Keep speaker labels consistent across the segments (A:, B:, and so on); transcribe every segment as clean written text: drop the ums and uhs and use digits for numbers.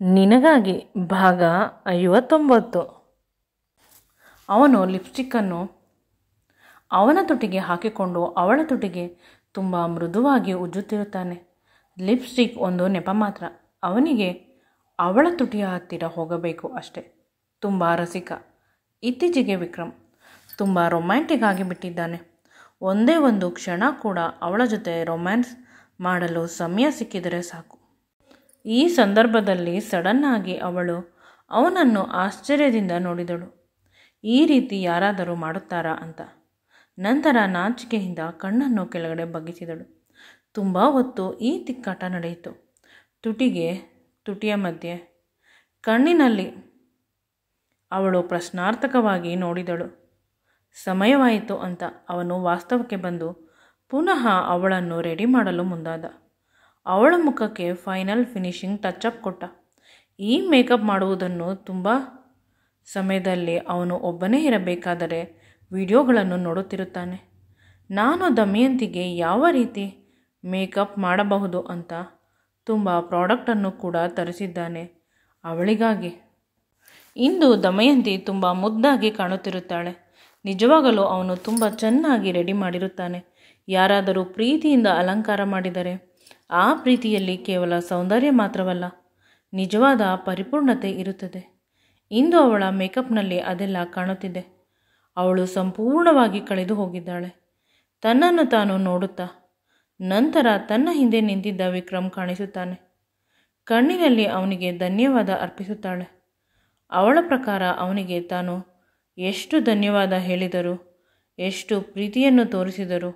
A: ನಿನಗಾಗಿ ಭಾಗ 59. ಅವನು ಲಿಪ್ಸ್ಟಿಕ್ಕನ್ನು ಅವನ ತುಟಿಗೆ ಹಾಕಿಕೊಂಡು ಅವಳ ತುಟಿಗೆ ತುಂಬ ಮೃದುವಾಗಿ ಉಜ್ಜುತ್ತಿರುತ್ತಾನೆ. ಲಿಪ್ಸ್ಟಿಕ್ ಒಂದು ನೆಪ ಮಾತ್ರ. ಅವನಿಗೆ ಅವಳ ತುಟಿಯ ಹತ್ತಿರ ಹೋಗಬೇಕು ಅಷ್ಟೆ. ತುಂಬ ರಸಿಕ. ಇತ್ತೀಚೆಗೆ ವಿಕ್ರಮ್ ತುಂಬ ರೊಮ್ಯಾಂಟಿಕ್ ಆಗಿಬಿಟ್ಟಿದ್ದಾನೆ. ಒಂದೇ ಒಂದು ಕ್ಷಣ ಕೂಡ ಅವಳ ಜೊತೆ ರೊಮ್ಯಾನ್ಸ್ ಮಾಡಲು ಸಮಯ ಸಿಕ್ಕಿದರೆ ಸಾಕು. ಈ ಸಂದರ್ಭದಲ್ಲಿ ಸಡನ್ನಾಗಿ ಅವಳು ಅವನನ್ನು ಆಶ್ಚರ್ಯದಿಂದ ನೋಡಿದಳು. ಈ ರೀತಿ ಯಾರಾದರೂ ಮಾಡುತ್ತಾರಾ ಅಂತ. ನಂತರ ನಾಚಿಕೆಯಿಂದ ಕಣ್ಣನ್ನು ಕೆಳಗಡೆ ಬಗ್ಗಿಸಿದಳು. ತುಂಬ ಹೊತ್ತು ಈ ತಿಕ್ಕಾಟ ನಡೆಯಿತು. ತುಟಿಯ ಮಧ್ಯೆ ಕಣ್ಣಿನಲ್ಲಿ ಅವಳು ಪ್ರಶ್ನಾರ್ಥಕವಾಗಿ ನೋಡಿದಳು. ಸಮಯವಾಯಿತು ಅಂತ ಅವನು ವಾಸ್ತವಕ್ಕೆ ಬಂದು ಪುನಃ ಅವಳನ್ನು ರೆಡಿ ಮಾಡಲು ಮುಂದಾದ. ಅವಳ ಮುಖಕ್ಕೆ ಫೈನಲ್ ಫಿನಿಶಿಂಗ್ ಟಚಪ್ ಕೊಟ್ಟ. ಈ ಮೇಕಪ್ ಮಾಡುವುದನ್ನು ತುಂಬ ಸಮಯದಲ್ಲಿ ಅವನು ಒಬ್ಬನೇ ಇರಬೇಕಾದರೆ ವಿಡಿಯೋಗಳನ್ನು ನೋಡುತ್ತಿರುತ್ತಾನೆ. ನಾನು ದಮಯಂತಿಗೆ ಯಾವ ರೀತಿ ಮೇಕಪ್ ಮಾಡಬಹುದು ಅಂತ ತುಂಬ ಪ್ರಾಡಕ್ಟನ್ನು ಕೂಡ ತರಿಸಿದ್ದಾನೆ ಅವಳಿಗಾಗಿ. ಇಂದು ದಮಯಂತಿ ತುಂಬ ಮುದ್ದಾಗಿ ಕಾಣುತ್ತಿರುತ್ತಾಳೆ. ನಿಜವಾಗಲೂ ಅವನು ತುಂಬ ಚೆನ್ನಾಗಿ ರೆಡಿ ಮಾಡಿರುತ್ತಾನೆ. ಯಾರಾದರೂ ಪ್ರೀತಿಯಿಂದ ಅಲಂಕಾರ ಮಾಡಿದರೆ ಆ ಪ್ರೀತಿಯಲ್ಲಿ ಕೇವಲ ಸೌಂದರ್ಯ ಮಾತ್ರವಲ್ಲ, ನಿಜವಾದ ಪರಿಪೂರ್ಣತೆ ಇರುತ್ತದೆ. ಇಂದು ಅವಳ ಮೇಕಪ್ನಲ್ಲಿ ಅದೆಲ್ಲ ಕಾಣುತ್ತಿದೆ. ಅವಳು ಸಂಪೂರ್ಣವಾಗಿ ಕಳೆದು ಹೋಗಿದ್ದಾಳೆ. ತನ್ನನ್ನು ತಾನು ನೋಡುತ್ತಾ ನಂತರ ತನ್ನ ಹಿಂದೆ ನಿಂತಿದ್ದ ವಿಕ್ರಮ್ ಕಾಣಿಸುತ್ತಾನೆ. ಕಣ್ಣಿನಲ್ಲಿ ಅವನಿಗೆ ಧನ್ಯವಾದ ಅರ್ಪಿಸುತ್ತಾಳೆ. ಅವಳ ಪ್ರಕಾರ ಅವನಿಗೆ ತಾನು ಎಷ್ಟು ಧನ್ಯವಾದ ಹೇಳಿದರು, ಎಷ್ಟು ಪ್ರೀತಿಯನ್ನು ತೋರಿಸಿದರು,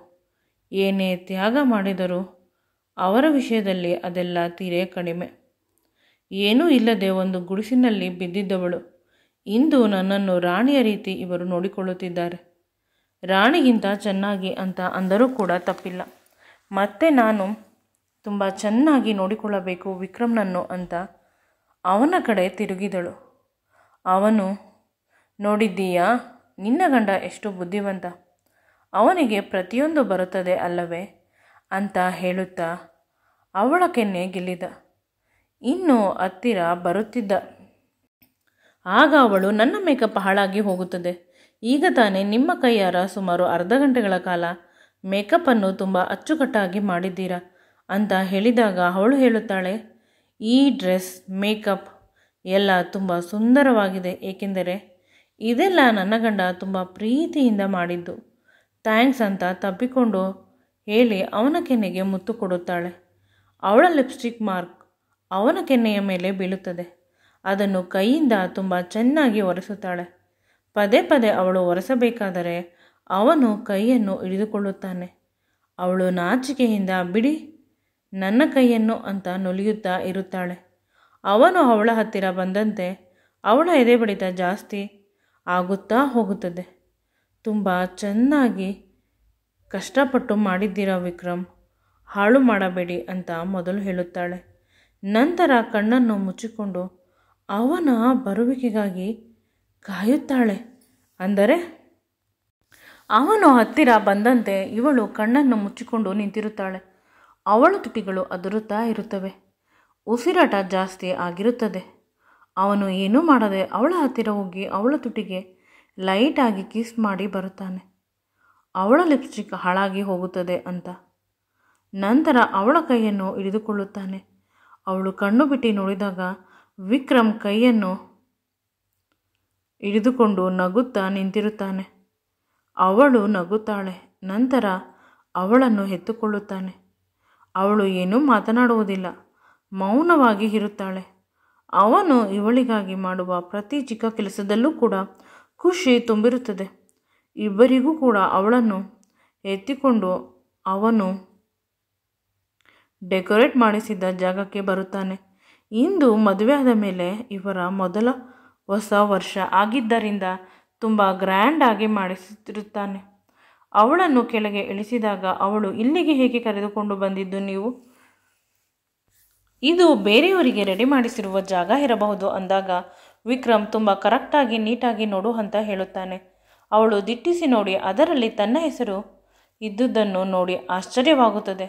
A: ಏನೇ ತ್ಯಾಗ ಮಾಡಿದರೂ ಅವರ ವಿಷಯದಲ್ಲಿ ಅದೆಲ್ಲ ತೀರೇ ಕಡಿಮೆ. ಏನೂ ಇಲ್ಲದೆ ಒಂದು ಗುಡಿಸಿನಲ್ಲಿ ಬಿದ್ದಿದ್ದವಳು ಇಂದು ನನ್ನನ್ನು ರಾಣಿಯ ರೀತಿ ಇವರು ನೋಡಿಕೊಳ್ಳುತ್ತಿದ್ದಾರೆ. ರಾಣಿಗಿಂತ ಚೆನ್ನಾಗಿ ಅಂತ ಅಂದರೂ ಕೂಡ ತಪ್ಪಿಲ್ಲ. ಮತ್ತೆ ನಾನು ತುಂಬ ಚೆನ್ನಾಗಿ ನೋಡಿಕೊಳ್ಳಬೇಕು ವಿಕ್ರಮ್ನನ್ನು ಅಂತ ಅವನ ಕಡೆ ತಿರುಗಿದಳು. ಅವನು, ನೋಡಿದ್ದೀಯಾ ನಿನ್ನ ಗಂಡ ಎಷ್ಟು ಬುದ್ಧಿವಂತ, ಅವನಿಗೆ ಪ್ರತಿಯೊಂದು ಬರುತ್ತದೆ ಅಲ್ಲವೇ ಅಂತ ಹೇಳುತ್ತಾ ಅವಳ ಕೆನ್ನೆ ಗೆಲ್ಲಿದ. ಇನ್ನು ಹತ್ತಿರ ಬರುತ್ತಿದ್ದ. ಆಗ ಅವಳು, ನನ್ನ ಮೇಕಪ್ ಹಾಳಾಗಿ ಹೋಗುತ್ತದೆ. ಈಗ ತಾನೇ ನಿಮ್ಮ ಕೈಯಾರ ಸುಮಾರು ಅರ್ಧ ಗಂಟೆಗಳ ಕಾಲ ಮೇಕಪ್ಪನ್ನು ತುಂಬ ಅಚ್ಚುಕಟ್ಟಾಗಿ ಮಾಡಿದ್ದೀರಾ ಅಂತ ಹೇಳಿದಾಗ ಅವಳು ಹೇಳುತ್ತಾಳೆ, ಈ ಡ್ರೆಸ್ ಮೇಕಪ್ ಎಲ್ಲ ತುಂಬ ಸುಂದರವಾಗಿದೆ, ಏಕೆಂದರೆ ಇದೆಲ್ಲ ನನ್ನ ಗಂಡ ತುಂಬ ಪ್ರೀತಿಯಿಂದ ಮಾಡಿದ್ದು, ಥ್ಯಾಂಕ್ಸ್ ಅಂತ ತಬ್ಬಿಕೊಂಡು ಹೇಳಿ ಅವನ ಕೆನ್ನೆಗೆ ಮುತ್ತು ಕೊಡುತ್ತಾಳೆ. ಅವಳ ಲಿಪ್ಸ್ಟಿಕ್ ಮಾರ್ಕ್ ಅವನ ಕೆನ್ನೆಯ ಮೇಲೆ ಬೀಳುತ್ತದೆ. ಅದನ್ನು ಕೈಯಿಂದ ತುಂಬ ಚೆನ್ನಾಗಿ ಒರೆಸುತ್ತಾಳೆ. ಪದೇ ಪದೇ ಅವಳು ಒರೆಸಬೇಕಾದರೆ ಅವನು ಕೈಯನ್ನು ಹಿಡಿದುಕೊಳ್ಳುತ್ತಾನೆ. ಅವಳು ನಾಚಿಕೆಯಿಂದ, ಬಿಡಿ ನನ್ನ ಕೈಯನ್ನು ಅಂತ ನುಲಿಯುತ್ತಾ ಇರುತ್ತಾಳೆ. ಅವನು ಅವಳ ಹತ್ತಿರ ಬಂದಂತೆ ಅವಳ ಎದೆ ಬಡಿತ ಜಾಸ್ತಿ ಆಗುತ್ತಾ ಹೋಗುತ್ತದೆ. ತುಂಬ ಚೆನ್ನಾಗಿ ಕಷ್ಟಪಟ್ಟು ಮಾಡಿದ್ದೀರಾ ವಿಕ್ರಮ್, ಹಾಳು ಮಾಡಬೇಡಿ ಅಂತ ಮೊದಲು ಹೇಳುತ್ತಾಳೆ. ನಂತರ ಕಣ್ಣನ್ನು ಮುಚ್ಚಿಕೊಂಡು ಅವನ ಬರುವಿಕೆಗಾಗಿ ಕಾಯುತ್ತಾಳೆ. ಅಂದರೆ ಅವನು ಹತ್ತಿರ ಬಂದಂತೆ ಇವಳು ಕಣ್ಣನ್ನು ಮುಚ್ಚಿಕೊಂಡು ನಿಂತಿರುತ್ತಾಳೆ. ಅವಳ ತುಟಿಗಳು ಅದರುತ್ತಾ ಇರುತ್ತವೆ. ಉಸಿರಾಟ ಜಾಸ್ತಿ ಆಗಿರುತ್ತದೆ. ಅವನು ಏನೂ ಮಾಡದೆ ಅವಳ ಹತ್ತಿರ ಹೋಗಿ ಅವಳ ತುಟಿಗೆ ಲೈಟಾಗಿ ಕಿಸ್ ಮಾಡಿ ಬರುತ್ತಾನೆ. ಅವಳ ಲಿಪ್ಸ್ಟಿಕ್ ಹಾಳಾಗಿ ಹೋಗುತ್ತದೆ ಅಂತ. ನಂತರ ಅವಳ ಕೈಯನ್ನು ಹಿಡಿದುಕೊಳ್ಳುತ್ತಾನೆ. ಅವಳು ಕಣ್ಣು ಬಿಟ್ಟು ನೋಡಿದಾಗ ವಿಕ್ರಮ್ ಕೈಯನ್ನು ಹಿಡಿದುಕೊಂಡು ನಗುತ್ತಾ ನಿಂತಿರುತ್ತಾನೆ. ಅವಳು ನಗುತ್ತಾಳೆ. ನಂತರ ಅವಳನ್ನು ಎತ್ತುಕೊಳ್ಳುತ್ತಾನೆ. ಅವಳು ಏನೂ ಮಾತನಾಡುವುದಿಲ್ಲ, ಮೌನವಾಗಿ ಇರುತ್ತಾಳೆ. ಅವನು ಇವಳಿಗಾಗಿ ಮಾಡುವ ಪ್ರತಿ ಚಿಕ್ಕ ಕೆಲಸದಲ್ಲೂ ಕೂಡ ಖುಷಿ ತುಂಬಿರುತ್ತದೆ. ಇಬ್ಬರಿಗೂ ಕೂಡ ಅವಳನ್ನು ಎತ್ತಿಕೊಂಡು ಅವನು ಡೆಕೋರೇಟ್ ಮಾಡಿಸಿದ್ದ ಜಾಗಕ್ಕೆ ಬರುತ್ತಾನೆ. ಇಂದು ಮದುವೆಯಾದ ಮೇಲೆ ಇವರ ಮೊದಲ ಹೊಸ ವರ್ಷ ಆಗಿದ್ದರಿಂದ ತುಂಬ ಗ್ರ್ಯಾಂಡ್ ಆಗಿ ಮಾಡಿಸುತ್ತಿರುತ್ತಾನೆ. ಅವಳನ್ನು ಕೆಳಗೆ ಇಳಿಸಿದಾಗ ಅವಳು, ಇಲ್ಲಿಗೆ ಹೇಗೆ ಕರೆದುಕೊಂಡು ಬಂದಿದ್ದು ನೀವು? ಇದು ಬೇರೆಯವರಿಗೆ ರೆಡಿ ಮಾಡಿಸಿರುವ ಜಾಗ ಇರಬಹುದು ಅಂದಾಗ ವಿಕ್ರಮ್ ತುಂಬ ಕರೆಕ್ಟಾಗಿ ನೀಟಾಗಿ ನೋಡು ಅಂತ ಹೇಳುತ್ತಾನೆ. ಅವಳು ದಿಟ್ಟಿಸಿ ನೋಡಿ ಅದರಲ್ಲಿ ತನ್ನ ಹೆಸರು ಇದ್ದುದನ್ನು ನೋಡಿ ಆಶ್ಚರ್ಯವಾಗುತ್ತದೆ.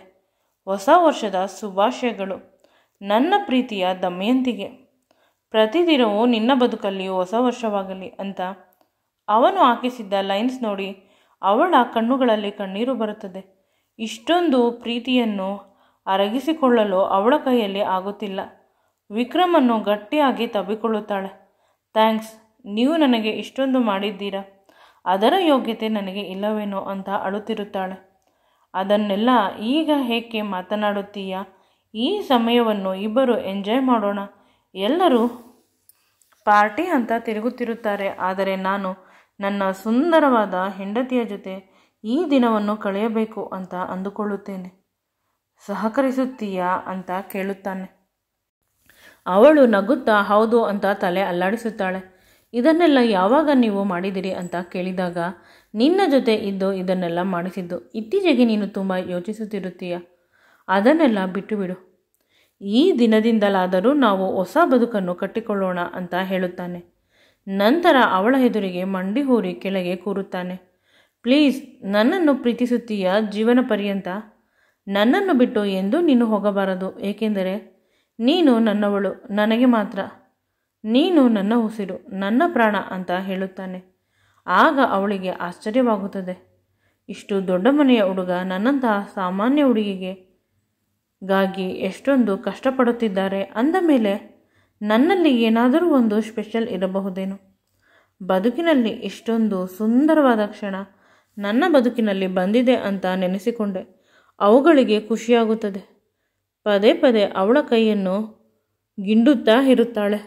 A: ಹೊಸ ವರ್ಷದ ಶುಭಾಶಯಗಳು ನನ್ನ ಪ್ರೀತಿಯ ದಮಯಂತಿಗೆ. ಪ್ರತಿದಿನವೂ ನಿನ್ನ ಬದುಕಲ್ಲಿ ಹೊಸ ವರ್ಷವಾಗಲಿ ಅಂತ ಅವನು ಹಾಕಿಸಿದ್ದ ಲೈನ್ಸ್ ನೋಡಿ ಅವಳ ಕಣ್ಣುಗಳಲ್ಲಿ ಕಣ್ಣೀರು ಬರುತ್ತದೆ. ಇಷ್ಟೊಂದು ಪ್ರೀತಿಯನ್ನು ಅರಗಿಸಿಕೊಳ್ಳಲು ಅವಳ ಕೈಯಲ್ಲಿ ಆಗುತ್ತಿಲ್ಲ. ವಿಕ್ರಮನ್ನು ಗಟ್ಟಿಯಾಗಿ ತಬ್ಬಿಕೊಳ್ಳುತ್ತಾಳೆ. ಥ್ಯಾಂಕ್ಸ್, ನೀವು ನನಗೆ ಇಷ್ಟೊಂದು ಮಾಡಿದ್ದೀರಾ, ಅದರ ಯೋಗ್ಯತೆ ನನಗೆ ಇಲ್ಲವೇನೋ ಅಂತ ಅಳುತ್ತಿರುತ್ತಾಳೆ. ಅದನ್ನೆಲ್ಲ ಈಗ ಏಕೆ ಮಾತನಾಡುತ್ತೀಯಾ? ಈ ಸಮಯವನ್ನು ಇಬ್ಬರು ಎಂಜಾಯ್ ಮಾಡೋಣ. ಎಲ್ಲರೂ ಪಾರ್ಟಿ ಅಂತ ತಿರುಗುತ್ತಿರುತ್ತಾರೆ, ಆದರೆ ನಾನು ನನ್ನ ಸುಂದರವಾದ ಹೆಂಡತಿಯ ಜೊತೆ ಈ ದಿನವನ್ನು ಕಳೆಯಬೇಕು ಅಂತ ಅಂದುಕೊಳ್ಳುತ್ತೇನೆ. ಸಹಕರಿಸುತ್ತೀಯಾ ಅಂತ ಕೇಳುತ್ತಾನೆ. ಅವಳು ನಗುತ್ತಾ ಹೌದು ಅಂತ ತಲೆ ಅಲ್ಲಾಡಿಸುತ್ತಾಳೆ. ಇದನ್ನೆಲ್ಲ ಯಾವಾಗ ನೀವು ಮಾಡಿದಿರಿ ಅಂತ ಕೇಳಿದಾಗ, ನಿನ್ನ ಜೊತೆ ಇದ್ದು ಇದನ್ನೆಲ್ಲ ಮಾಡಿಸಿದ್ದು. ಇತ್ತೀಚೆಗೆ ನೀನು ತುಂಬ ಯೋಚಿಸುತ್ತಿರುತ್ತೀಯ, ಅದನ್ನೆಲ್ಲ ಬಿಟ್ಟು ಬಿಡು. ಈ ದಿನದಿಂದಲಾದರೂ ನಾವು ಹೊಸ ಬದುಕನ್ನು ಕಟ್ಟಿಕೊಳ್ಳೋಣ ಅಂತ ಹೇಳುತ್ತಾನೆ. ನಂತರ ಅವಳ ಎದುರಿಗೆ ಮಂಡಿ ಊರಿ ಕೆಳಗೆ ಕೂರುತ್ತಾನೆ. ಪ್ಲೀಸ್, ನನ್ನನ್ನು ಪ್ರೀತಿಸುತ್ತೀಯಾ ಜೀವನ ಪರ್ಯಂತ? ನನ್ನನ್ನು ಬಿಟ್ಟು ಎಂದೂ ನೀನು ಹೋಗಬಾರದು, ಏಕೆಂದರೆ ನೀನು ನನ್ನವಳು, ನನಗೆ ಮಾತ್ರ. ನೀನು ನನ್ನ ಉಸಿರು, ನನ್ನ ಪ್ರಾಣ ಅಂತ ಹೇಳುತ್ತಾನೆ. ಆಗ ಅವಳಿಗೆ ಆಶ್ಚರ್ಯವಾಗುತ್ತದೆ. ಇಷ್ಟು ದೊಡ್ಡ ಮನೆಯ ಹುಡುಗ ನನ್ನಂತಹ ಸಾಮಾನ್ಯ ಹುಡುಗಿಗಾಗಿ ಎಷ್ಟೊಂದು ಕಷ್ಟಪಡುತ್ತಿದ್ದಾರೆ ಅಂದ ಮೇಲೆ ನನ್ನಲ್ಲಿ ಏನಾದರೂ ಒಂದು ಸ್ಪೆಷಲ್ ಇರಬಹುದೇನು? ಬದುಕಿನಲ್ಲಿ ಇಷ್ಟೊಂದು ಸುಂದರವಾದ ಕ್ಷಣ ನನ್ನ ಬದುಕಿನಲ್ಲಿ ಬಂದಿದೆ ಅಂತ ನೆನೆಸಿಕೊಂಡೆ ಅವುಗಳಿಗೆ ಖುಷಿಯಾಗುತ್ತದೆ. ಪದೇ ಪದೇ ಅವಳ ಕೈಯನ್ನು ಗಿಂಡುತ್ತಾ ಇರುತ್ತಾಳೆ.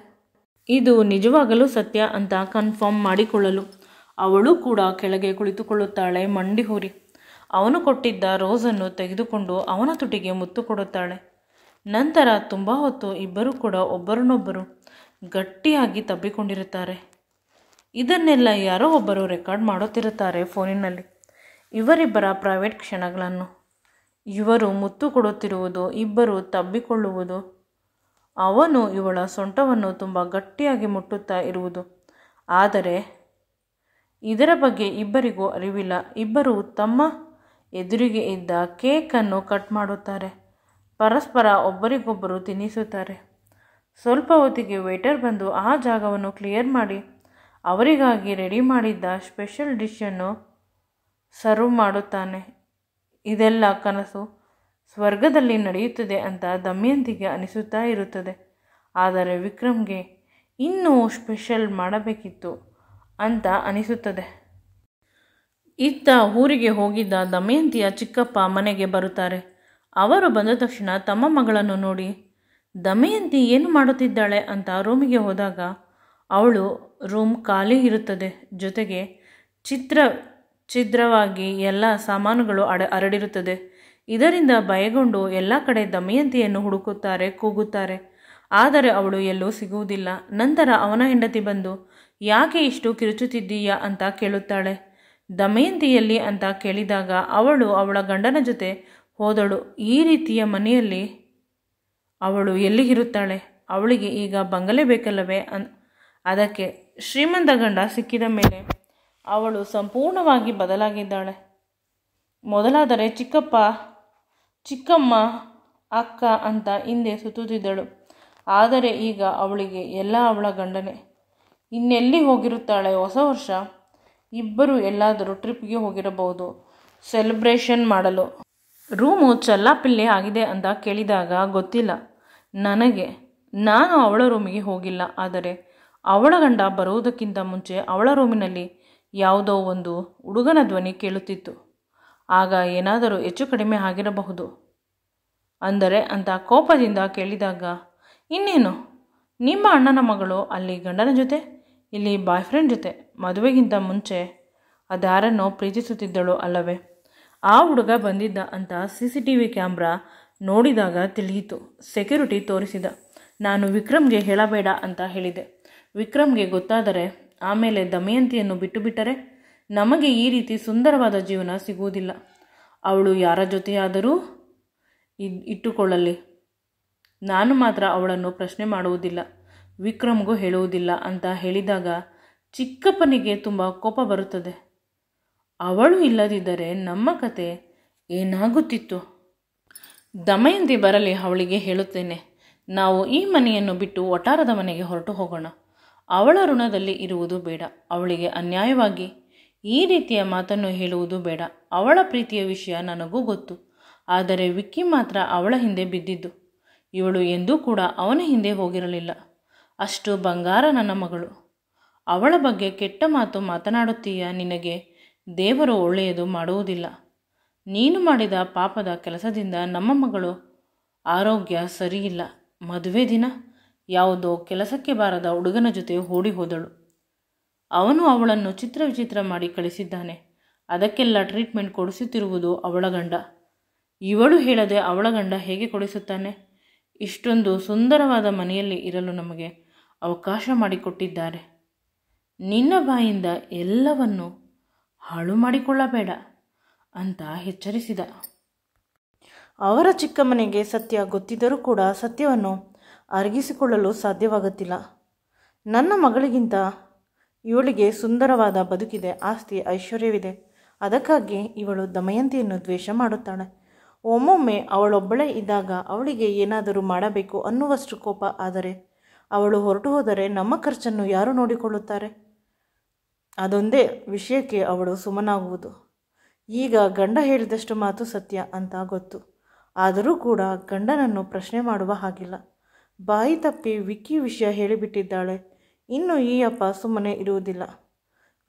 A: ಇದು ನಿಜವಾಗಲೂ ಸತ್ಯ ಅಂತ ಕನ್ಫರ್ಮ್ ಮಾಡಿಕೊಳ್ಳಲು ಅವಳು ಕೂಡ ಕೆಳಗೆ ಕುಳಿತುಕೊಳ್ಳುತ್ತಾಳೆ. ಮಂಡಿ ಊರಿ ಅವನು ಕೊಟ್ಟಿದ್ದ ರೋಸನ್ನು ತೆಗೆದುಕೊಂಡು ಅವನ ತುಟಿಗೆ ಮುತ್ತು ಕೊಡುತ್ತಾಳೆ. ನಂತರ ತುಂಬ ಹೊತ್ತು ಇಬ್ಬರೂ ಕೂಡ ಒಬ್ಬರನ್ನೊಬ್ಬರು ಗಟ್ಟಿಯಾಗಿ ತಬ್ಬಿಕೊಂಡಿರುತ್ತಾರೆ. ಇದನ್ನೆಲ್ಲ ಯಾರೋ ಒಬ್ಬರು ರೆಕಾರ್ಡ್ ಮಾಡುತ್ತಿರುತ್ತಾರೆ ಫೋನಿನಲ್ಲಿ, ಇವರಿಬ್ಬರ ಪ್ರೈವೇಟ್ ಕ್ಷಣಗಳನ್ನು. ಇವರು ಮುತ್ತು ಕೊಡುತ್ತಿರುವುದು, ಇಬ್ಬರು ತಬ್ಬಿಕೊಳ್ಳುವುದು, ಅವನು ಇವಳ ಸೊಂಟವನ್ನು ತುಂಬ ಗಟ್ಟಿಯಾಗಿ ಮುಟ್ಟುತ್ತಾ ಇರುವುದು. ಆದರೆ ಇದರ ಬಗ್ಗೆ ಇಬ್ಬರಿಗೂ ಅರಿವಿಲ್ಲ. ಇಬ್ಬರು ತಮ್ಮ ಎದುರಿಗೆ ಇದ್ದ ಕೇಕನ್ನು ಕಟ್ ಮಾಡುತ್ತಾರೆ. ಪರಸ್ಪರ ಒಬ್ಬರಿಗೊಬ್ಬರು ತಿನ್ನಿಸುತ್ತಾರೆ. ಸ್ವಲ್ಪ ಹೊತ್ತಿಗೆ ವೇಟರ್ ಬಂದು ಆ ಜಾಗವನ್ನು ಕ್ಲಿಯರ್ ಮಾಡಿ ಅವರಿಗಾಗಿ ರೆಡಿ ಮಾಡಿದ್ದ ಸ್ಪೆಷಲ್ ಡಿಶನ್ನು ಸರ್ವ್ ಮಾಡುತ್ತಾನೆ. ಇದೆಲ್ಲ ಕನಸು, ಸ್ವರ್ಗದಲ್ಲಿ ನಡೆಯುತ್ತದೆ ಅಂತ ದಮಯಂತಿಗೆ ಅನಿಸುತ್ತಾ ಇರುತ್ತದೆ. ಆದರೆ ವಿಕ್ರಮ್ಗೆ ಇನ್ನೂ ಸ್ಪೆಷಲ್ ಮಾಡಬೇಕಿತ್ತು ಅಂತ ಅನಿಸುತ್ತದೆ. ಇತ್ತ ಊರಿಗೆ ಹೋಗಿದ್ದ ದಮಯಂತಿಯ ಚಿಕ್ಕಪ್ಪ ಮನೆಗೆ ಬರುತ್ತಾರೆ. ಅವರು ಬಂದ ತಕ್ಷಣ ತಮ್ಮ ಮಗಳನ್ನು ನೋಡಿ ದಮಯಂತಿ ಏನು ಮಾಡುತ್ತಿದ್ದಾಳೆ ಅಂತ ರೂಮಿಗೆ ಹೋದಾಗ ಅವಳು ರೂಮ್ ಖಾಲಿ ಇರುತ್ತದೆ. ಜೊತೆಗೆ ಛಿದ್ರವಾಗಿ ಎಲ್ಲ ಸಾಮಾನುಗಳು ಹರಡಿರುತ್ತದೆ. ಇದರಿಂದ ಭಯಗೊಂಡು ಎಲ್ಲ ಕಡೆ ದಮಯಂತಿಯನ್ನು ಹುಡುಕುತ್ತಾರೆ, ಕೂಗುತ್ತಾರೆ. ಆದರೆ ಅವಳು ಎಲ್ಲೂ ಸಿಗುವುದಿಲ್ಲ. ನಂತರ ಅವನ ಹೆಂಡತಿ ಬಂದು ಯಾಕೆ ಇಷ್ಟು ಕಿರುಚುತ್ತಿದ್ದೀಯಾ ಅಂತ ಕೇಳುತ್ತಾಳೆ. ದಮಯಂತಿಯಲ್ಲಿ ಅಂತ ಕೇಳಿದಾಗ ಅವಳು ಅವಳ ಗಂಡನ ಜೊತೆ ಹೋದಳು. ಈ ರೀತಿಯ ಮನೆಯಲ್ಲಿ ಅವಳು ಎಲ್ಲಿ ಇರುತ್ತಾಳೆ? ಅವಳಿಗೆ ಈಗ ಬಂಗಲೆ ಬೇಕಲ್ಲವೇ? ಅದಕ್ಕೆ ಶ್ರೀಮಂತ ಗಂಡ ಸಿಕ್ಕಿದ ಮೇಲೆ ಅವಳು ಸಂಪೂರ್ಣವಾಗಿ ಬದಲಾಗಿದ್ದಾಳೆ. ಮೊದಲಾದರೆ ಚಿಕ್ಕಮ್ಮ, ಅಕ್ಕ ಅಂತ ಹಿಂದೆ ಸುತ್ತುತ್ತಿದ್ದಳು. ಆದರೆ ಈಗ ಅವಳಿಗೆ ಎಲ್ಲ ಅವಳ ಗಂಡನೇ. ಇನ್ನೆಲ್ಲಿ ಹೋಗಿರುತ್ತಾಳೆ? ಹೊಸ ವರ್ಷ ಇಬ್ಬರು ಎಲ್ಲಾದರೂ ಟ್ರಿಪ್ಗೆ ಹೋಗಿರಬಹುದು, ಸೆಲೆಬ್ರೇಷನ್ ಮಾಡಲು. ರೂಮು ಚಲ್ಲಾಪಿಲ್ಲಿ ಆಗಿದೆ ಅಂತ ಕೇಳಿದಾಗ ಗೊತ್ತಿಲ್ಲ ನನಗೆ, ನಾನು ಅವಳ ರೂಮಿಗೆ ಹೋಗಿಲ್ಲ. ಆದರೆ ಅವಳ ಗಂಡ ಬರುವುದಕ್ಕಿಂತ ಮುಂಚೆ ಅವಳ ರೂಮಿನಲ್ಲಿ ಯಾವುದೋ ಒಂದು ಹುಡುಗನ ಧ್ವನಿ ಕೇಳುತ್ತಿತ್ತು. ಆಗ ಏನಾದರೂ ಹೆಚ್ಚು ಕಡಿಮೆ ಆಗಿರಬಹುದು ಅಂದರೆ ಅಂತ ಕೋಪದಿಂದ ಕೇಳಿದಾಗ, ಇನ್ನೇನು, ನಿಮ್ಮ ಅಣ್ಣನ ಮಗಳು ಅಲ್ಲಿ ಗಂಡನ ಜೊತೆ, ಇಲ್ಲಿ ಬಾಯ್ ಫ್ರೆಂಡ್ ಜೊತೆ ಮದುವೆಗಿಂತ ಮುಂಚೆ ಅದ್ಯಾರನ್ನೋ ಪ್ರೀತಿಸುತ್ತಿದ್ದಳು ಅಲ್ಲವೇ? ಆ ಹುಡುಗ ಬಂದಿದ್ದ ಅಂತ CCTV ಕ್ಯಾಮ್ರಾ ನೋಡಿದಾಗ ತಿಳಿಯಿತು. ಸೆಕ್ಯೂರಿಟಿ ತೋರಿಸಿದ. ನಾನು ವಿಕ್ರಮ್ಗೆ ಹೇಳಬೇಡ ಅಂತ ಹೇಳಿದೆ. ವಿಕ್ರಮ್ಗೆ ಗೊತ್ತಾದರೆ ಆಮೇಲೆ ದಮಯಂತಿಯನ್ನು ಬಿಟ್ಟರೆ ನಮಗೆ ಈ ರೀತಿ ಸುಂದರವಾದ ಜೀವನ ಸಿಗುವುದಿಲ್ಲ. ಅವಳು ಯಾರ ಜೊತೆಯಾದರೂ ಇಟ್ಟುಕೊಳ್ಳಲಿ, ನಾನು ಮಾತ್ರ ಅವಳನ್ನು ಪ್ರಶ್ನೆ ಮಾಡುವುದಿಲ್ಲ, ವಿಕ್ರಮ್ಗೂ ಹೇಳುವುದಿಲ್ಲ ಅಂತ ಹೇಳಿದಾಗ ಚಿಕ್ಕಪ್ಪನಿಗೆ ತುಂಬ ಕೋಪ ಬರುತ್ತದೆ. ಅವಳು ಇಲ್ಲದಿದ್ದರೆ ನಮ್ಮ ಕತೆ ಏನಾಗುತ್ತಿತ್ತು? ದಮಯಂತಿ ಬರಲಿ, ಅವಳಿಗೆ ಹೇಳುತ್ತೇನೆ. ನಾವು ಈ ಮನೆಯನ್ನು ಬಿಟ್ಟು ವಟಾರದ ಮನೆಗೆ ಹೊರಟು ಹೋಗೋಣ. ಅವಳ ಋಣದಲ್ಲಿ ಇರುವುದು ಬೇಡ. ಅವಳಿಗೆ ಅನ್ಯಾಯವಾಗಿ ಈ ರೀತಿಯ ಮಾತನ್ನು ಹೇಳುವುದು ಬೇಡ. ಅವಳ ಪ್ರೀತಿಯ ವಿಷಯ ನನಗೂ ಗೊತ್ತು. ಆದರೆ ವಿಕ್ಕಿ ಮಾತ್ರ ಅವಳ ಹಿಂದೆ ಬಿದ್ದಿದ್ದು. ಇವಳು ಎಂದೂ ಕೂಡ ಅವನ ಹಿಂದೆ ಹೋಗಿರಲಿಲ್ಲ. ಅಷ್ಟು ಬಂಗಾರ ನನ್ನ ಮಗಳು. ಅವಳ ಬಗ್ಗೆ ಕೆಟ್ಟ ಮಾತು ಮಾತನಾಡುತ್ತೀಯ. ನಿನಗೆ ದೇವರು ಒಳ್ಳೆಯದು ಮಾಡುವುದಿಲ್ಲ. ನೀನು ಮಾಡಿದ ಪಾಪದ ಕೆಲಸದಿಂದ ನಮ್ಮ ಮಗಳು ಆರೋಗ್ಯ ಸರಿಯಿಲ್ಲ. ಮದುವೆ ದಿನ ಯಾವುದೋ ಕೆಲಸಕ್ಕೆ ಬಾರದ ಹುಡುಗನ ಜೊತೆ ಓಡಿ ಹೋದಳು. ಅವನು ಅವಳನ್ನು ಚಿತ್ರವಿಚಿತ್ರ ಮಾಡಿ ಕಳಿಸಿದ್ದಾನೆ. ಅದಕ್ಕೆಲ್ಲ ಟ್ರೀಟ್ಮೆಂಟ್ ಕೊಡಿಸುತ್ತಿರುವುದು ಅವಳ ಗಂಡ. ಇವಳು ಹೇಳದೆ ಅವಳ ಗಂಡ ಹೇಗೆ ಕೊಡಿಸುತ್ತಾನೆ? ಇಷ್ಟೊಂದು ಸುಂದರವಾದ ಮನೆಯಲ್ಲಿ ಇರಲು ನಮಗೆ ಅವಕಾಶ ಮಾಡಿಕೊಟ್ಟಿದ್ದಾರೆ. ನಿನ್ನ ಬಾಯಿಂದ ಎಲ್ಲವನ್ನು ಹಾಳು ಮಾಡಿಕೊಳ್ಳಬೇಡ ಅಂತ ಎಚ್ಚರಿಸಿದ. ಅವರ ಚಿಕ್ಕ ಮನೆಗೆ ಸತ್ಯ ಗೊತ್ತಿದ್ದರೂ ಕೂಡ ಸತ್ಯವನ್ನು ಅರಗಿಸಿಕೊಳ್ಳಲು ಸಾಧ್ಯವಾಗುತ್ತಿಲ್ಲ. ನನ್ನ ಮಗಳಿಗಿಂತ ಇವಳಿಗೆ ಸುಂದರವಾದ ಬದುಕಿದೆ, ಆಸ್ತಿ ಐಶ್ವರ್ಯವಿದೆ. ಅದಕ್ಕಾಗಿ ಇವಳು ದಮಯಂತಿಯನ್ನು ದ್ವೇಷ ಮಾಡುತ್ತಾಳೆ. ಒಮ್ಮೊಮ್ಮೆ ಅವಳೊಬ್ಬಳೇ ಇದ್ದಾಗ ಅವಳಿಗೆ ಏನಾದರೂ ಮಾಡಬೇಕು ಅನ್ನುವಷ್ಟು ಕೋಪ. ಆದರೆ ಅವಳು ಹೊರಟು ಹೋದರೆ ನಮ್ಮ ಖರ್ಚನ್ನು ಯಾರು ನೋಡಿಕೊಳ್ಳುತ್ತಾರೆ? ಅದೊಂದೇ ವಿಷಯಕ್ಕೆ ಅವಳು ಸುಮ್ಮನಾಗುವುದು. ಈಗ ಗಂಡ ಹೇಳಿದಷ್ಟು ಮಾತು ಸತ್ಯ ಅಂತ ಗೊತ್ತು. ಆದರೂ ಕೂಡ ಗಂಡನನ್ನು ಪ್ರಶ್ನೆ ಮಾಡುವ ಹಾಗಿಲ್ಲ. ಬಾಯಿ ತಪ್ಪಿ ವಿಕ್ಕಿ ವಿಷಯ ಹೇಳಿಬಿಟ್ಟಿದ್ದಾಳೆ. ಇನ್ನು ಈ ಅಪ್ಪ ಸುಮ್ಮನೆ ಇರುವುದಿಲ್ಲ.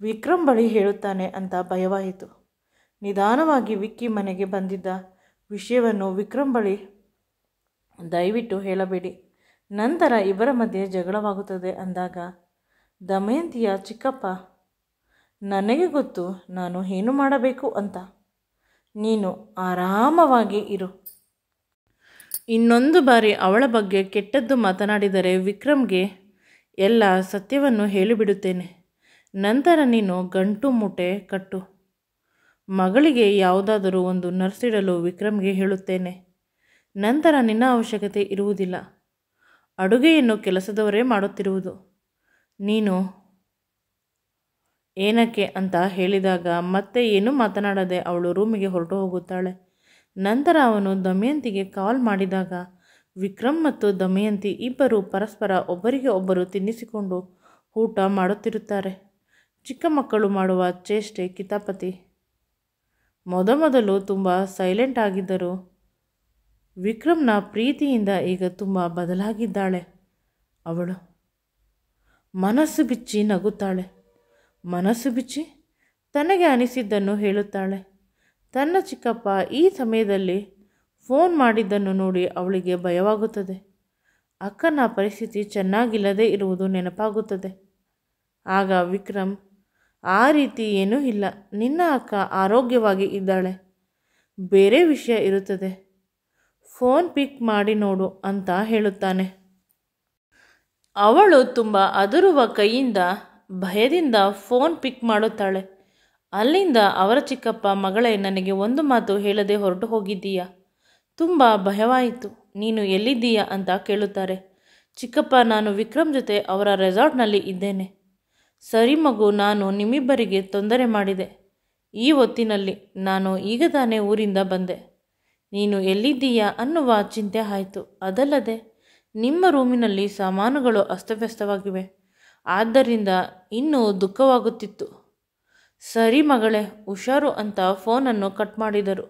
A: ವಿಕ್ರಮ್ ಬಳಿ ಹೇಳುತ್ತಾನೆ ಅಂತ ಭಯವಾಯಿತು. ನಿಧಾನವಾಗಿ ವಿಕ್ಕಿ ಮನೆಗೆ ಬಂದಿದ್ದ ವಿಷಯವನ್ನು ವಿಕ್ರಮ್ ಬಳಿ ದಯವಿಟ್ಟು ಹೇಳಬೇಡಿ, ನಂತರ ಇವರ ಮಧ್ಯೆ ಜಗಳವಾಗುತ್ತದೆ ಅಂದಾಗ ದಮಯಂತಿಯ ಚಿಕ್ಕಪ್ಪ, ನನಗೆ ಗೊತ್ತು ನಾನು ಏನು ಮಾಡಬೇಕು ಅಂತ. ನೀನು ಆರಾಮವಾಗಿ ಇರು. ಇನ್ನೊಂದು ಬಾರಿ ಅವಳ ಬಗ್ಗೆ ಕೆಟ್ಟದ್ದು ಮಾತನಾಡಿದರೆ ವಿಕ್ರಮ್ಗೆ ಎಲ್ಲ ಸತ್ಯವನ್ನು ಹೇಳಿಬಿಡುತ್ತೇನೆ. ನಂತರ ನೀನು ಗಂಟು ಮೂಟೆ ಕಟ್ಟು. ಮಗಳಿಗೆ ಯಾವುದಾದರೂ ಒಂದು ನರ್ಸಿಡಲು ವಿಕ್ರಮ್ಗೆ ಹೇಳುತ್ತೇನೆ. ನಂತರ ನಿನ್ನ ಅವಶ್ಯಕತೆ ಇರುವುದಿಲ್ಲ. ಅಡುಗೆಯನ್ನು ಕೆಲಸದವರೇ ಮಾಡುತ್ತಿರುವುದು. ನೀನು ಏನಕ್ಕೆ ಅಂತ ಹೇಳಿದಾಗ ಮತ್ತೆ ಏನೂ ಮಾತನಾಡದೆ ಅವಳು ರೂಮಿಗೆ ಹೊರಟು ಹೋಗುತ್ತಾಳೆ. ನಂತರ ಅವನು ದಮಯಂತಿಗೆ ಕಾಲ್ ಮಾಡಿದಾಗ ವಿಕ್ರಮ್ ಮತ್ತು ದಮಯಂತಿ ಇಬ್ಬರು ಪರಸ್ಪರ ಒಬ್ಬರಿಗೆ ಒಬ್ಬರು ತಿನ್ನಿಸಿಕೊಂಡು ಊಟ ಮಾಡುತ್ತಿರುತ್ತಾರೆ. ಚಿಕ್ಕ ಮಕ್ಕಳು ಮಾಡುವ ಚೇಷ್ಟೆ, ಕಿತಾಪತಿ. ಮೊದಮೊದಲು ತುಂಬ ಸೈಲೆಂಟ್ ಆಗಿದ್ದರು. ವಿಕ್ರಮ್ನ ಪ್ರೀತಿಯಿಂದ ಈಗ ತುಂಬ ಬದಲಾಗಿದ್ದಾಳೆ. ಅವಳು ಮನಸ್ಸು ಬಿಚ್ಚಿ ನಗುತ್ತಾಳೆ. ಮನಸ್ಸು ಬಿಚ್ಚಿ ತನಗೆ ಅನಿಸಿದ್ದನ್ನು ಹೇಳುತ್ತಾಳೆ. ತನ್ನ ಚಿಕ್ಕಪ್ಪ ಈ ಸಮಯದಲ್ಲಿ ಫೋನ್ ಮಾಡಿದ್ದನ್ನು ನೋಡಿ ಅವಳಿಗೆ ಭಯವಾಗುತ್ತದೆ. ಅಕ್ಕನ ಪರಿಸ್ಥಿತಿ ಚೆನ್ನಾಗಿಲ್ಲದೆ ಇರುವುದು ನೆನಪಾಗುತ್ತದೆ. ಆಗ ವಿಕ್ರಮ್, ಆ ರೀತಿ ಏನೂ ಇಲ್ಲ, ನಿನ್ನ ಅಕ್ಕ ಆರೋಗ್ಯವಾಗಿ ಇದ್ದಾಳೆ, ಬೇರೆ ವಿಷಯ ಇರುತ್ತದೆ, ಫೋನ್ ಪಿಕ್ ಮಾಡಿ ನೋಡು ಅಂತ ಹೇಳುತ್ತಾನೆ. ಅವಳು ತುಂಬ ಅದರುವ ಕೈಯಿಂದ ಭಯದಿಂದ ಫೋನ್ ಪಿಕ್ ಮಾಡುತ್ತಾಳೆ. ಅಲ್ಲಿಂದ ಅವರ ಚಿಕ್ಕಪ್ಪ, ಮಗಳೇ, ನನಗೆ ಒಂದು ಮಾತು ಹೇಳದೆ ಹೊರಟು ಹೋಗಿದ್ದೀಯಾ? ತುಂಬ ಭಯವಾಯಿತು. ನೀನು ಎಲ್ಲಿದ್ದೀಯಾ ಅಂತ ಕೇಳುತ್ತಾರೆ. ಚಿಕ್ಕಪ್ಪ, ನಾನು ವಿಕ್ರಮ್ ಜೊತೆ ಅವರ ರೆಸಾರ್ಟ್ನಲ್ಲಿ ಇದ್ದೇನೆ. ಸರಿ ಮಗು, ನಾನು ನಿಮ್ಮಿಬ್ಬರಿಗೆ ತೊಂದರೆ ಮಾಡಿದೆ. ಈ ಹೊತ್ತಿನಲ್ಲಿ ನಾನು ಈಗ ತಾನೇ ಊರಿಂದ ಬಂದೆ. ನೀನು ಎಲ್ಲಿದ್ದೀಯಾ ಅನ್ನುವ ಚಿಂತೆ ಆಯಿತು. ಅದಲ್ಲದೆ ನಿಮ್ಮ ರೂಮಿನಲ್ಲಿ ಸಾಮಾನುಗಳು ಅಸ್ತವ್ಯಸ್ತವಾಗಿವೆ. ಆದ್ದರಿಂದ ಇನ್ನೂ ದುಃಖವಾಗುತ್ತಿತ್ತು. ಸರಿ ಮಗಳೇ, ಹುಷಾರು ಅಂತ ಫೋನನ್ನು ಕಟ್ ಮಾಡಿದರು.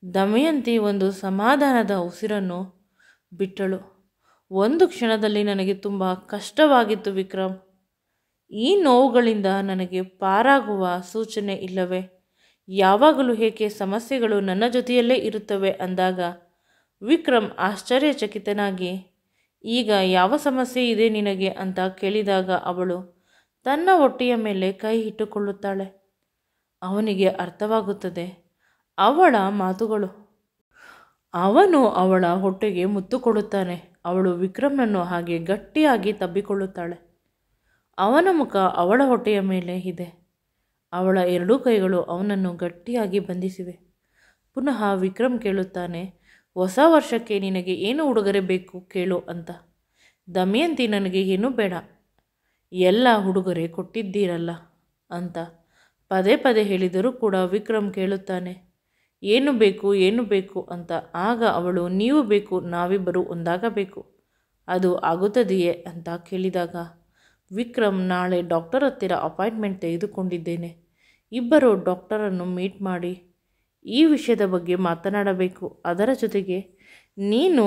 A: ದಮಯಂತಿ ಒಂದು ಸಮಾಧಾನದ ಉಸಿರನ್ನು ಬಿಟ್ಟಳು. ಒಂದು ಕ್ಷಣದಲ್ಲಿ ನನಗೆ ತುಂಬ ಕಷ್ಟವಾಗಿತ್ತು ವಿಕ್ರಮ್. ಈ ನೋವುಗಳಿಂದ ನನಗೆ ಪಾರಾಗುವ ಸೂಚನೆ ಇಲ್ಲವೇ? ಯಾವಾಗಲೂ ಏಕೆ ಸಮಸ್ಯೆಗಳು ನನ್ನ ಜೊತೆಯಲ್ಲೇ ಇರುತ್ತವೆ ಅಂದಾಗ ವಿಕ್ರಮ್ ಆಶ್ಚರ್ಯಚಕಿತನಾಗಿ, ಈಗ ಯಾವ ಸಮಸ್ಯೆ ಇದೆ ನಿನಗೆ ಅಂತ ಕೇಳಿದಾಗ ಅವಳು ತನ್ನ ಹೊಟ್ಟೆಯ ಮೇಲೆ ಕೈ ಇಟ್ಟುಕೊಳ್ಳುತ್ತಾಳೆ. ಅವನಿಗೆ ಅರ್ಥವಾಗುತ್ತದೆ ಅವಳ ಮಾತುಗಳು. ಅವನು ಅವಳ ಹೊಟ್ಟೆಗೆ ಮುತ್ತು ಕೊಡುತ್ತಾನೆ. ಅವಳು ವಿಕ್ರಮ್ನನ್ನು ಹಾಗೆ ಗಟ್ಟಿಯಾಗಿ ತಬ್ಬಿಕೊಳ್ಳುತ್ತಾಳೆ. ಅವನ ಮುಖ ಅವಳ ಹೊಟ್ಟೆಯ ಮೇಲೆ ಇದೆ. ಅವಳ ಎರಡೂ ಕೈಗಳು ಅವನನ್ನು ಗಟ್ಟಿಯಾಗಿ ಬಂಧಿಸಿವೆ. ಪುನಃ ವಿಕ್ರಮ್ ಕೇಳುತ್ತಾನೆ, ಹೊಸ ವರ್ಷಕ್ಕೆ ನಿನಗೆ ಏನು ಉಡುಗೊರೆ ಬೇಕು ಕೇಳು ಅಂತ. ದಮಯಂತಿ, ನನಗೆ ಏನೂ ಬೇಡ, ಎಲ್ಲ ಉಡುಗೊರೆ ಕೊಟ್ಟಿದ್ದೀರಲ್ಲ ಅಂತ ಪದೇ ಪದೇ ಹೇಳಿದರೂ ಕೂಡ ವಿಕ್ರಮ್ ಕೇಳುತ್ತಾನೆ, ಏನು ಬೇಕು ಏನು ಬೇಕು ಅಂತ. ಆಗ ಅವಳು, ನೀವು ಬೇಕು, ನಾವಿಬ್ಬರು ಒಂದಾಗಬೇಕು, ಅದು ಆಗುತ್ತದೆಯೇ ಅಂತ ಕೇಳಿದಾಗ ವಿಕ್ರಮ್, ನಾಳೆ ಡಾಕ್ಟರ್ ಹತ್ತಿರ ಅಪಾಯಿಂಟ್ಮೆಂಟ್ ತೆಗೆದುಕೊಂಡಿದ್ದೇನೆ. ಇಬ್ಬರು ಡಾಕ್ಟರನ್ನು ಮೀಟ್ ಮಾಡಿ ಈ ವಿಷಯದ ಬಗ್ಗೆ ಮಾತನಾಡಬೇಕು. ಅದರ ಜೊತೆಗೆ ನೀನು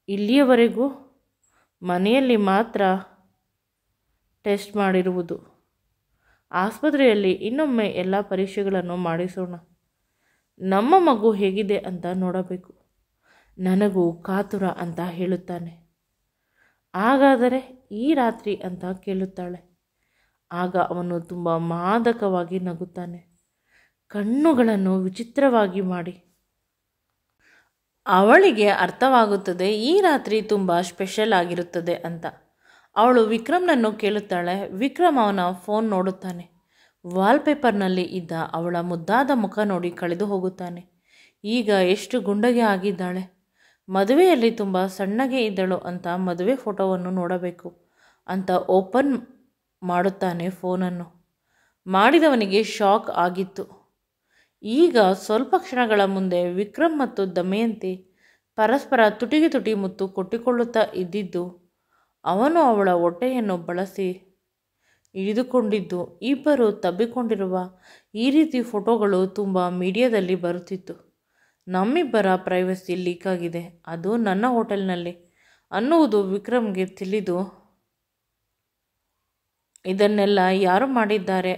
A: ಇಲ್ಲಿಯವರೆಗೂ ಮನೆಯಲ್ಲಿ ಮಾತ್ರ ಟೆಸ್ಟ್ ಮಾಡಿರುವುದು. ಆಸ್ಪತ್ರೆಯಲ್ಲಿ ಇನ್ನೊಮ್ಮೆ ಎಲ್ಲ ಪರೀಕ್ಷೆಗಳನ್ನು ಮಾಡಿಸೋಣ. ನಮ್ಮ ಮಗು ಹೇಗಿದೆ ಅಂತ ನೋಡಬೇಕು. ನನಗೂ ಕಾತುರ ಅಂತ ಹೇಳುತ್ತಾನೆ. ಹಾಗಾದರೆ ಈ ರಾತ್ರಿ ಅಂತ ಕೇಳುತ್ತಾಳೆ. ಆಗ ಅವನು ತುಂಬ ಮಾದಕವಾಗಿ ನಗುತ್ತಾನೆ, ಕಣ್ಣುಗಳನ್ನು ವಿಚಿತ್ರವಾಗಿ ಮಾಡಿ. ಅವಳಿಗೆ ಅರ್ಥವಾಗುತ್ತದೆ ಈ ರಾತ್ರಿ ತುಂಬ ಸ್ಪೆಷಲ್ ಆಗಿರುತ್ತದೆ ಅಂತ. ಅವಳು ವಿಕ್ರಮ್ನನ್ನು ಕೇಳುತ್ತಾಳೆ. ವಿಕ್ರಮ್ ಅವನ ಫೋನ್ ನೋಡುತ್ತಾನೆ. ವಾಲ್ಪೇಪರ್ನಲ್ಲಿ ಇದ್ದ ಅವಳ ಮುದ್ದಾದ ಮುಖ ನೋಡಿ ಕಳೆದು ಹೋಗುತ್ತಾನೆ. ಈಗ ಎಷ್ಟು ಗುಂಡಗೆ ಆಗಿದ್ದಾಳೆ. ಮದುವೆಯಲ್ಲಿ ತುಂಬ ಸಣ್ಣಗೆ ಇದ್ದಳು ಅಂತ ಮದುವೆ ಫೋಟೋವನ್ನು ನೋಡಬೇಕು ಅಂತ ಓಪನ್ ಮಾಡುತ್ತಾನೆ ಫೋನನ್ನು. ಮಾಡಿದವನಿಗೆ ಶಾಕ್ ಆಗಿತ್ತು. ಈಗ ಸ್ವಲ್ಪ ಕ್ಷಣಗಳ ಮುಂದೆ ವಿಕ್ರಮ್ ಮತ್ತು ದಮಯಂತಿ ಪರಸ್ಪರ ತುಟಿಗೆ ತುಟಿ ಮುತ್ತು ಕೊಟ್ಟಿಕೊಳ್ಳುತ್ತಾ ಇದ್ದಿದ್ದು, ಅವನು ಅವಳ ಹೊಟ್ಟೆಯನ್ನು ಬಳಸಿ ಹಿಡಿದುಕೊಂಡಿದ್ದು, ಇಬ್ಬರು ತಬ್ಬಿಕೊಂಡಿರುವ ಈ ರೀತಿ ಫೋಟೋಗಳು ತುಂಬ ಮೀಡಿಯಾದಲ್ಲಿ ಬರುತ್ತಿತ್ತು. ನಮ್ಮಿಬ್ಬರ ಪ್ರೈವಸಿ ಲೀಕ್ ಆಗಿದೆ, ಅದು ನನ್ನ ಹೋಟೆಲ್ನಲ್ಲಿ ಅನ್ನುವುದು ವಿಕ್ರಮ್ಗೆ ತಿಳಿದು ಇದನ್ನೆಲ್ಲ ಯಾರು ಮಾಡಿದ್ದಾರೆ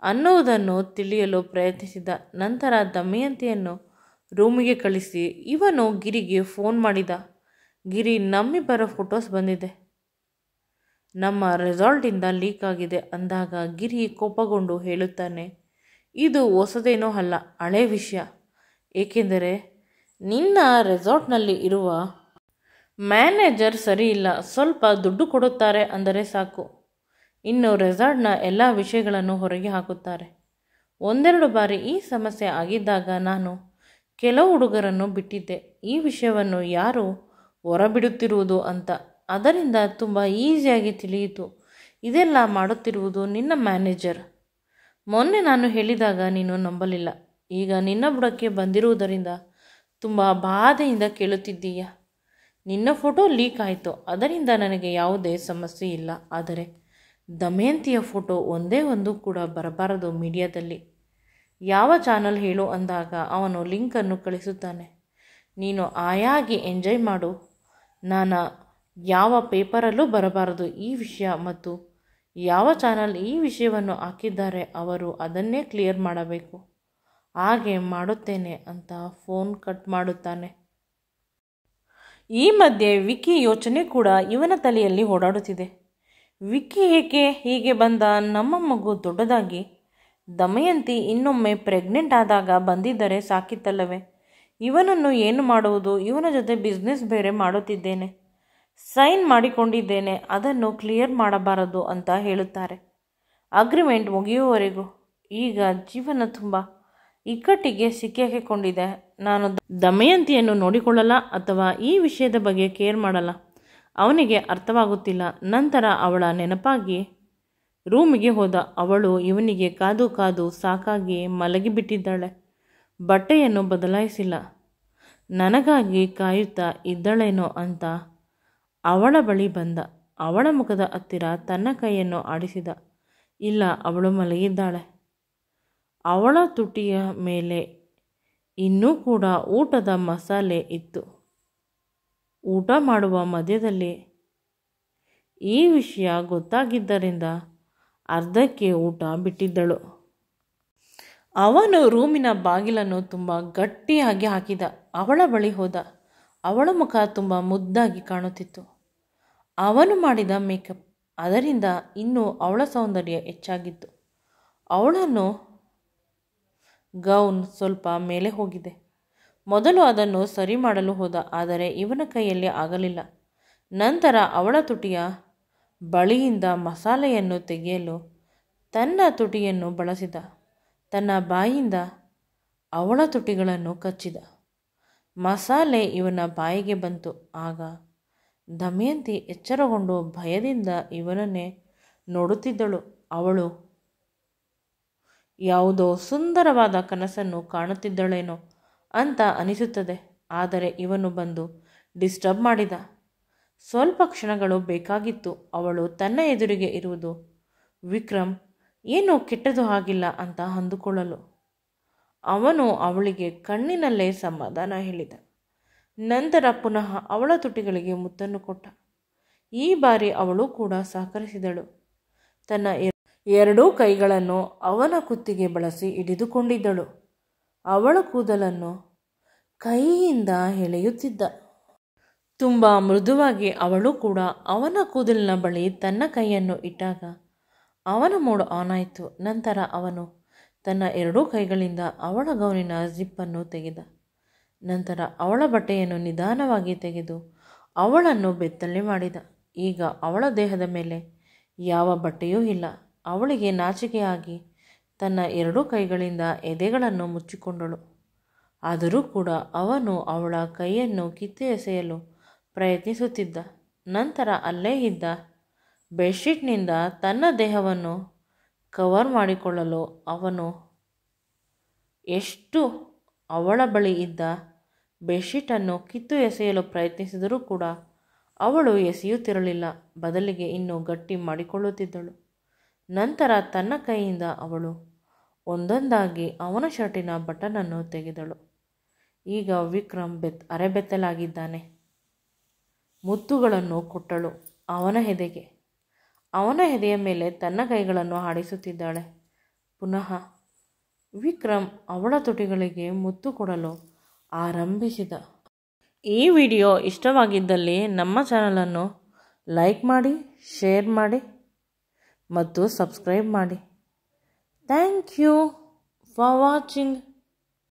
A: ಅನ್ನುವುದನ್ನು ತಿಳಿಯಲು ಪ್ರಯತ್ನಿಸಿದ. ನಂತರ ದಮಯಂತಿಯನ್ನು ರೂಮಿಗೆ ಕಳಿಸಿ ಇವನು ಗಿರಿಗೆ ಫೋನ್ ಮಾಡಿದ. ಗಿರಿ, ನಮ್ಮಿಬ್ಬರ ಫೋಟೋಸ್ ಬಂದಿದೆ, ನಮ್ಮ ರೆಸಾರ್ಟಿಂದ ಲೀಕ್ ಆಗಿದೆ ಅಂದಾಗ ಗಿರಿ ಕೋಪಗೊಂಡು ಹೇಳುತ್ತಾನೆ, ಇದು ಹೊಸದೇನೂ ಅಲ್ಲ, ಹಳೆ ವಿಷಯ. ಏಕೆಂದರೆ ನಿನ್ನ ರೆಸಾರ್ಟ್ನಲ್ಲಿ ಇರುವ ಮ್ಯಾನೇಜರ್ ಸರಿ ಇಲ್ಲ, ಸ್ವಲ್ಪ ದುಡ್ಡು ಕೊಡುತ್ತಾರೆ ಅಂದರೆ ಸಾಕು, ಇನ್ನು ರೆಸಾರ್ಟ್ನ ಎಲ್ಲ ವಿಷಯಗಳನ್ನು ಹೊರಗೆ ಹಾಕುತ್ತಾರೆ. ಒಂದೆರಡು ಬಾರಿ ಈ ಸಮಸ್ಯೆ ಆಗಿದ್ದಾಗ ನಾನು ಕೆಲವು ಹುಡುಗರನ್ನು ಬಿಟ್ಟಿದ್ದೆ, ಈ ವಿಷಯವನ್ನು ಯಾರು ಹೊರಬಿಡುತ್ತಿರುವುದು ಅಂತ. ಅದರಿಂದ ತುಂಬ ಈಸಿಯಾಗಿ ತಿಳಿಯಿತು ಇದೆಲ್ಲ ಮಾಡುತ್ತಿರುವುದು ನಿನ್ನ ಮ್ಯಾನೇಜರ್. ಮೊನ್ನೆ ನಾನು ಹೇಳಿದಾಗ ನೀನು ನಂಬಲಿಲ್ಲ. ಈಗ ನಿನ್ನ ಬುಡಕ್ಕೆ ಬಂದಿರುವುದರಿಂದ ತುಂಬ ಬಾಧೆಯಿಂದ ಕೇಳುತ್ತಿದ್ದೀಯ. ನಿನ್ನ ಫೋಟೋ ಲೀಕ್ ಆಯಿತು, ಅದರಿಂದ ನನಗೆ ಯಾವುದೇ ಸಮಸ್ಯೆ ಇಲ್ಲ. ಆದರೆ ದಮಯಂತಿಯ ಫೋಟೋ ಒಂದೇ ಒಂದು ಕೂಡ ಬರಬಾರದು ಮೀಡಿಯಾದಲ್ಲಿ. ಯಾವ ಚಾನಲ್ ಹೇಳು ಅಂದಾಗ ಅವನು ಲಿಂಕನ್ನು ಕಳಿಸುತ್ತಾನೆ. ನೀನು ಆಯಾಗಿ ಎಂಜಾಯ್ ಮಾಡು. ನಾನು ಯಾವ ಪೇಪರಲ್ಲೂ ಬರಬಾರದು ಈ ವಿಷಯ, ಮತ್ತು ಯಾವ ಚಾನಲ್ ಈ ವಿಷಯವನ್ನು ಹಾಕಿದ್ದಾರೆ ಅವರು ಅದನ್ನೇ ಕ್ಲಿಯರ್ ಮಾಡಬೇಕು. ಹಾಗೆ ಮಾಡುತ್ತೇನೆ ಅಂತ ಫೋನ್ ಕಟ್ ಮಾಡುತ್ತಾನೆ. ಈ ಮಧ್ಯೆ ವಿಕ್ಕಿ ಯೋಚನೆ ಕೂಡ ಇವನ ತಲೆಯಲ್ಲಿ ಓಡಾಡುತ್ತಿದೆ. ವಿಕ್ಕಿ ಏಕೆ ಹೀಗೆ ಬಂದ? ನಮ್ಮ ಮಗು ದೊಡ್ಡದಾಗಿ ದಮಯಂತಿ ಇನ್ನೊಮ್ಮೆ ಪ್ರೆಗ್ನೆಂಟ್ ಆದಾಗ ಬಂದಿದ್ದರೆ ಸಾಕಿತ್ತಲ್ಲವೇ? ಇವನನ್ನು ಏನು ಮಾಡುವುದು? ಇವನ ಜೊತೆ ಬಿಸ್ನೆಸ್ ಬೇರೆ ಮಾಡುತ್ತಿದ್ದೇನೆ, ಸೈನ್ ಮಾಡಿಕೊಂಡಿದ್ದೇನೆ, ಅದನ್ನು ಕ್ಲಿಯರ್ ಮಾಡಬಾರದು ಅಂತ ಹೇಳುತ್ತಾರೆ. ಅಗ್ರಿಮೆಂಟ್ ಮುಗಿಯುವವರೆಗೂ. ಈಗ ಜೀವನ ತುಂಬ ಇಕ್ಕಟ್ಟಿಗೆ ಸಿಕ್ಕಿಹಾಕಿಕೊಂಡಿದೆ. ನಾನು ದಮಯಂತಿಯನ್ನು ನೋಡಿಕೊಳ್ಳಲ್ಲ ಅಥವಾ ಈ ವಿಷಯದ ಬಗ್ಗೆ ಕೇರ್ ಮಾಡಲ್ಲ. ಅವನಿಗೆ ಅರ್ಥವಾಗುತ್ತಿಲ್ಲ. ನಂತರ ಅವಳ ನೆನಪಾಗಿ ರೂಮಿಗೆ ಹೋದ. ಅವಳು ಇವನಿಗೆ ಕಾದು ಕಾದು ಸಾಕಾಗಿ ಮಲಗಿಬಿಟ್ಟಿದ್ದಾಳೆ. ಬಟ್ಟೆಯನ್ನು ಬದಲಾಯಿಸಿಲ್ಲ. ನನಗಾಗಿ ಕಾಯುತ್ತಾ ಇದ್ದಳೇನೋ ಅಂತ ಅವಳ ಬಳಿ ಬಂದ. ಅವಳ ಮುಖದ ಹತ್ತಿರ ತನ್ನ ಕೈಯನ್ನು ಆಡಿಸಿದ. ಇಲ್ಲ, ಅವಳು ಮಲಗಿದ್ದಾಳೆ. ಅವಳ ತುಟಿಯ ಮೇಲೆ ಇನ್ನೂ ಕೂಡ ಊಟದ ಮಸಾಲೆ ಇತ್ತು. ಊಟ ಮಾಡುವ ಮಧ್ಯದಲ್ಲಿ ಈ ವಿಷಯ ಗೊತ್ತಾಗಿದ್ದರಿಂದ ಅರ್ಧಕ್ಕೆ ಊಟ ಬಿಟ್ಟಿದ್ದಳು. ಅವನು ರೂಮಿನ ಬಾಗಿಲನ್ನು ತುಂಬ ಗಟ್ಟಿಯಾಗಿ ಹಾಕಿದ. ಅವಳ ಬಳಿ ಹೋದ. ಅವಳ ಮುಖ ತುಂಬ ಮುದ್ದಾಗಿ ಕಾಣುತ್ತಿತ್ತು. ಅವನು ಮಾಡಿದ ಮೇಕಪ್, ಅದರಿಂದ ಇನ್ನೂ ಅವಳ ಸೌಂದರ್ಯ ಹೆಚ್ಚಾಗಿತ್ತು. ಅವಳನ್ನು ಗೌನ್ ಸ್ವಲ್ಪ ಮೇಲೆ ಹೋಗಿದೆ. ಮೊದಲು ಅದನ್ನು ಸರಿ ಮಾಡಲು ಹೋದ, ಆದರೆ ಇವನ ಕೈಯಲ್ಲಿ ಆಗಲಿಲ್ಲ. ನಂತರ ಅವಳ ತುಟಿಯ ಬಳಿಯಿಂದ ಮಸಾಲೆಯನ್ನು ತೆಗೆಯಲು ತನ್ನ ತುಟಿಯನ್ನು ಬಳಸಿದ. ತನ್ನ ಬಾಯಿಂದ ಅವಳ ತುಟಿಗಳನ್ನು ಕಚ್ಚಿದ. ಮಸಾಲೆ ಇವನ ಬಾಯಿಗೆ ಬಂತು. ಆಗ ದಮಯಂತಿ ಎಚ್ಚರಗೊಂಡು ಭಯದಿಂದ ಇವನನ್ನೇ ನೋಡುತ್ತಿದ್ದಳು. ಅವಳು ಯಾವುದೋ ಸುಂದರವಾದ ಕನಸನ್ನು ಕಾಣುತ್ತಿದ್ದಳೇನೋ ಅಂತ ಅನಿಸುತ್ತದೆ. ಆದರೆ ಇವನು ಬಂದು ಡಿಸ್ಟರ್ಬ್ ಮಾಡಿದ. ಸ್ವಲ್ಪ ಕ್ಷಣಗಳು ಬೇಕಾಗಿತ್ತು ಅವಳು ತನ್ನ ಎದುರಿಗೆ ಇರುವುದು ವಿಕ್ರಮ್ ಏನೂ ಕೆಟ್ಟದು ಆಗಿಲ್ಲ ಅಂತ ಅಂದುಕೊಳ್ಳಲು. ಅವನು ಅವಳಿಗೆ ಕಣ್ಣಿನಲ್ಲೇ ಸಮಾಧಾನ ಹೇಳಿದ. ನಂತರ ಪುನಃ ಅವಳ ತುಟಿಗಳಿಗೆ ಮುತ್ತನ್ನು ಕೊಟ್ಟ. ಈ ಬಾರಿ ಅವಳು ಕೂಡ ಸಹಕರಿಸಿದಳು. ತನ್ನ ಎರಡೂ ಕೈಗಳನ್ನು ಅವನ ಕುತ್ತಿಗೆ ಬಳಸಿ ಹಿಡಿದುಕೊಂಡಿದ್ದಳು. ಅವಳ ಕೂದಲನ್ನು ಕೈಯಿಂದ ಎಳೆಯುತ್ತಿದ್ದ. ತುಂಬ ಮೃದುವಾಗಿ ಅವಳು ಕೂಡ ಅವನ ಕೂದಲಿನ ಬಳಿ ತನ್ನ ಕೈಯನ್ನು ಇಟ್ಟಾಗ ಅವನ ಮೂಡ್ ಆನ್ ಆಯಿತು. ನಂತರ ಅವನು ತನ್ನ ಎರಡೂ ಕೈಗಳಿಂದ ಅವಳ ಗೌನಿನ ಜಿಪ್ಪನ್ನು ತೆಗೆದ. ನಂತರ ಅವಳ ಬಟ್ಟೆಯನ್ನು ನಿಧಾನವಾಗಿ ತೆಗೆದು ಅವಳನ್ನು ಬೆತ್ತಲೆ ಮಾಡಿದ. ಈಗ ಅವಳ ದೇಹದ ಮೇಲೆ ಯಾವ ಬಟ್ಟೆಯೂ ಇಲ್ಲ. ಅವಳಿಗೆ ನಾಚಿಕೆಯಾಗಿ ತನ್ನ ಎರಡೂ ಕೈಗಳಿಂದ ಎದೆಗಳನ್ನು ಮುಚ್ಚಿಕೊಂಡಳು. ಆದರೂ ಕೂಡ ಅವನು ಅವಳ ಕೈಯನ್ನು ಕಿತ್ತು ಎಸೆಯಲು ಪ್ರಯತ್ನಿಸುತ್ತಿದ್ದ. ನಂತರ ಅಲ್ಲೇ ಇದ್ದ ಬೆಡ್ಶೀಟ್ನಿಂದ ತನ್ನ ದೇಹವನ್ನು ಕವರ್ ಮಾಡಿಕೊಳ್ಳಲು ಅವನು ಎಷ್ಟು ಅವಳ ಬಳಿ ಇದ್ದ ಬೆಡ್ಶೀಟನ್ನು ಕಿತ್ತು ಎಸೆಯಲು ಪ್ರಯತ್ನಿಸಿದರೂ ಕೂಡ ಅವಳು ಎಸೆಯುತ್ತಿರಲಿಲ್ಲ. ಬದಲಿಗೆ ಇನ್ನೂ ಗಟ್ಟಿ ಮಾಡಿಕೊಳ್ಳುತ್ತಿದ್ದಳು. ನಂತರ ತನ್ನ ಕೈಯಿಂದ ಅವಳು ಒಂದೊಂದಾಗಿ ಅವನ ಶರ್ಟಿನ ಬಟನನ್ನು ತೆಗೆದಳು. ಈಗ ವಿಕ್ರಮ್ ಅರೆಬೆತ್ತಲಾಗಿದ್ದಾನೆ. ಮುತ್ತುಗಳನ್ನು ಕೊಟ್ಟಳು ಅವನ ಎದೆಗೆ. ಅವನ ಎದೆಯ ಮೇಲೆ ತನ್ನ ಕೈಗಳನ್ನು ಆಡಿಸುತ್ತಿದ್ದಾಳೆ. ಪುನಃ ವಿಕ್ರಮ್ ಅವಳ ತುಟಿಗಳಿಗೆ ಮುತ್ತು ಕೊಡಲು ಆರಂಭಿಸಿದ. ಈ ವಿಡಿಯೋ ಇಷ್ಟವಾಗಿದ್ದಲ್ಲಿ ನಮ್ಮ ಚಾನಲನ್ನು ಲೈಕ್ ಮಾಡಿ, ಶೇರ್ ಮಾಡಿ ಮತ್ತು ಸಬ್ಸ್ಕ್ರೈಬ್ ಮಾಡಿ. Thank you for watching.